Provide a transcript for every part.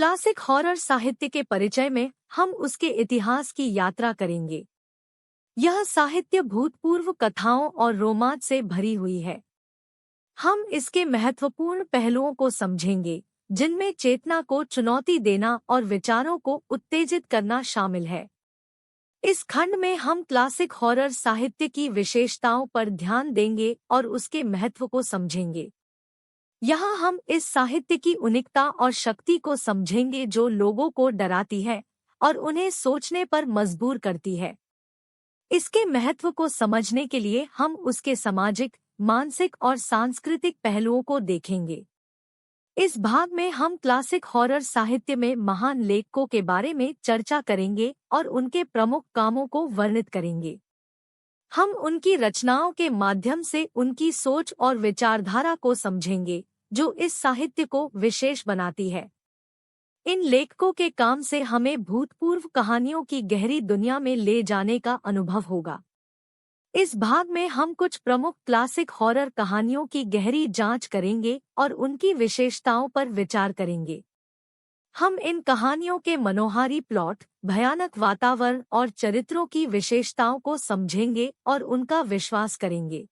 Classic horror साहित्य के परिचय में हम उसके इतिहास की यात्रा करेंगे। यह साहित्य भूतपूर्व कथाओं और रोमांच से भरी हुई है। हम इसके महत्वपूर्ण पहलुओं को समझेंगे, जिनमें चेतना को चुनौती देना और विचारों को उत्तेजित करना शामिल है। इस खंड में हम क्लासिक हॉरर साहित्य की विशेषताओं पर ध्यान देंगे और उसके महत्व को समझेंगे। यहाँ हम इस साहित्य की उनिकता और शक्ति को समझेंगे जो लोगों को डराती है और उन्हें सोचने पर मजबूर करती है। इसके महत्व को समझने के लिए हम उसके सामाजिक, मानसिक और सांस्कृतिक पहलुओं को देखेंगे। इस भाग में हम क्लासिक हॉरर साहित्य में महान लेखकों के बारे में चर्चा करेंगे और उनके प्रमुख कामों को वर्णित करेंगे। हम उनकी रचनाओं के माध्यम से उनकी सोच और विचारधारा को समझेंगे, जो इस साहित्य को विशेष बनाती है। इन लेखकों के काम से हमें भूतपूर्व कहानियों की गहरी दुनिया में ले जाने का अनुभव होगा। इस भाग में हम कुछ प्रमुख क्लासिक हॉरर कहानियों की गहरी जांच करेंगे और उनकी विशेषताओं पर विचार करेंगे। हम इन कहानियों के मनोहारी प्लॉट, भयानक वातावरण और चरित्रों की विशेषताओं को समझेंगे और उनका विश्वास करेंगे।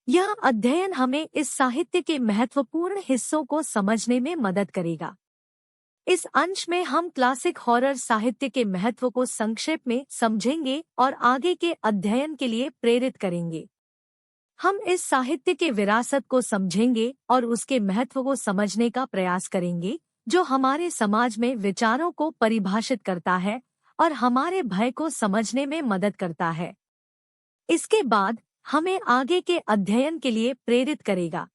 यह अध्ययन हमें इस साहित्य के महत्वपूर्ण हिस्सों को समझने में मदद करेगा। इस अंश में हम क्लासिक हॉरर साहित्य के महत्व को संक्षेप में समझेंगे और आगे के अध्ययन के लिए प्रेरित करेंगे। हम इस साहित्य के विरासत को समझेंगे और उसके महत्व को समझने का प्रयास करेंगे, जो हमारे समाज में विचारों को परिभाषित करता है और हमारे भय को समझने में मदद करता है। इसके बाद हमें आगे के अध्ययन के लिए प्रेरित करेगा।